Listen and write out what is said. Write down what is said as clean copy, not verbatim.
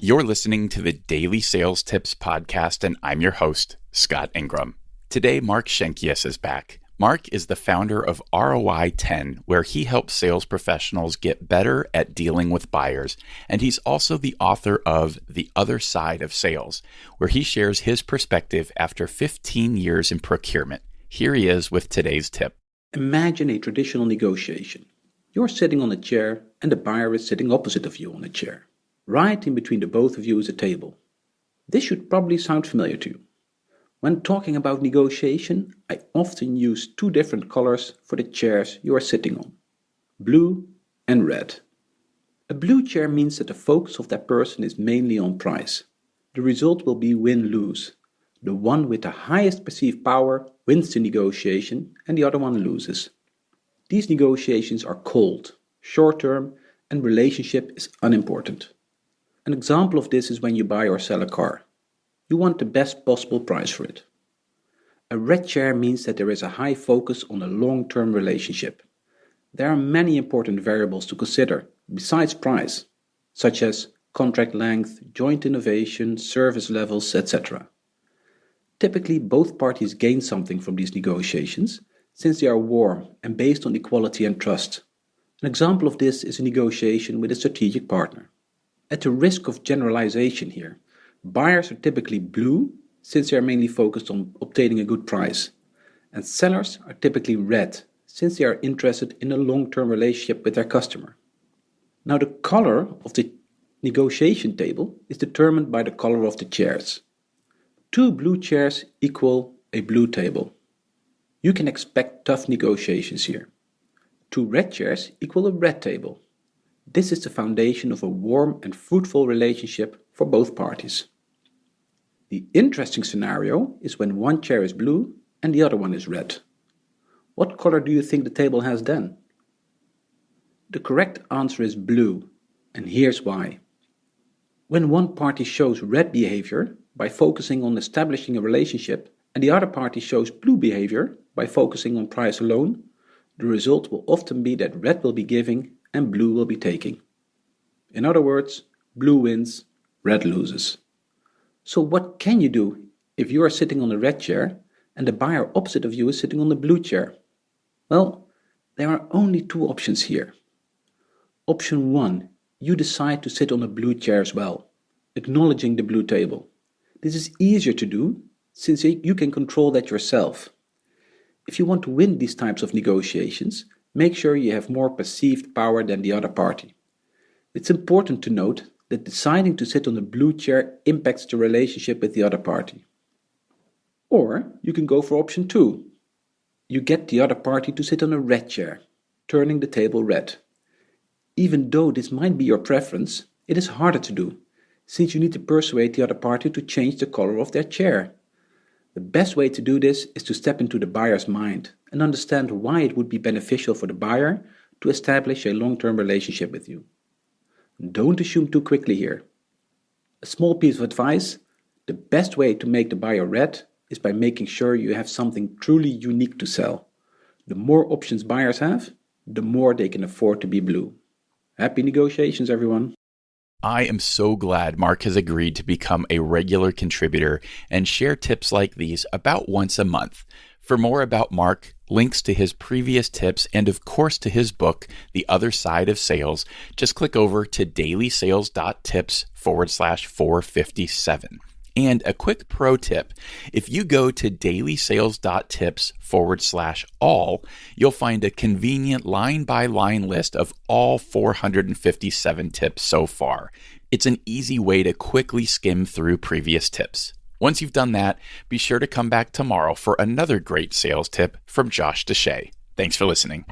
You're listening to the Daily Sales Tips Podcast, and I'm your host, Scott Ingram. Today, Mark Schenkius is back. Mark is the founder of ROI 10, where he helps sales professionals get better at dealing with buyers. And he's also the author of The Other Side of Sales, where he shares his perspective after 15 years in procurement. Here he is with today's tip. Imagine a traditional negotiation. You're sitting on a chair and the buyer is sitting opposite of you on a chair. Right in between the both of you is a table. This should probably sound familiar to you. When talking about negotiation, I often use two different colors for the chairs you are sitting on: blue and red. A blue chair means that the focus of that person is mainly on price. The result will be win-lose. The one with the highest perceived power wins the negotiation and the other one loses. These negotiations are cold, short-term, and relationship is unimportant. An example of this is when you buy or sell a car. You want the best possible price for it. A red chair means that there is a high focus on a long-term relationship. There are many important variables to consider besides price, such as contract length, joint innovation, service levels, etc. Typically, both parties gain something from these negotiations, since they are warm and based on equality and trust. An example of this is a negotiation with a strategic partner. At the risk of generalization here, buyers are typically blue, since they are mainly focused on obtaining a good price, and sellers are typically red, since they are interested in a long-term relationship with their customer. Now, the color of the negotiation table is determined by the color of the chairs. Two blue chairs equal a blue table. You can expect tough negotiations here. Two red chairs equal a red table. This is the foundation of a warm and fruitful relationship for both parties. The interesting scenario is when one chair is blue and the other one is red. What color do you think the table has then? The correct answer is blue, and here's why. When one party shows red behavior by focusing on establishing a relationship, and the other party shows blue behavior by focusing on price alone, the result will often be that red will be giving and blue will be taking. In other words, blue wins, red loses. So what can you do if you are sitting on a red chair and the buyer opposite of you is sitting on the blue chair? Well, there are only two options here. Option 1, you decide to sit on a blue chair as well, acknowledging the blue table. This is easier to do since you can control that yourself. If you want to win these types of negotiations, make sure you have more perceived power than the other party. It's important to note that deciding to sit on the blue chair impacts the relationship with the other party. Or you can go for option 2. You get the other party to sit on a red chair, turning the table red. Even though this might be your preference, it is harder to do, since you need to persuade the other party to change the color of their chair. The best way to do this is to step into the buyer's mind and understand why it would be beneficial for the buyer to establish a long-term relationship with you. Don't assume too quickly here. A small piece of advice: the best way to make the buyer red is by making sure you have something truly unique to sell. The more options buyers have, the more they can afford to be blue. Happy negotiations, everyone. I am so glad Mark has agreed to become a regular contributor and share tips like these about once a month. For more about Mark, links to his previous tips, and of course to his book, The Other Side of Sales, just click over to dailysales.tips/457. And a quick pro tip: if you go to dailysales.tips/all, you'll find a convenient line-by-line list of all 457 tips so far. It's an easy way to quickly skim through previous tips. Once you've done that, be sure to come back tomorrow for another great sales tip from Josh Deshay. Thanks for listening.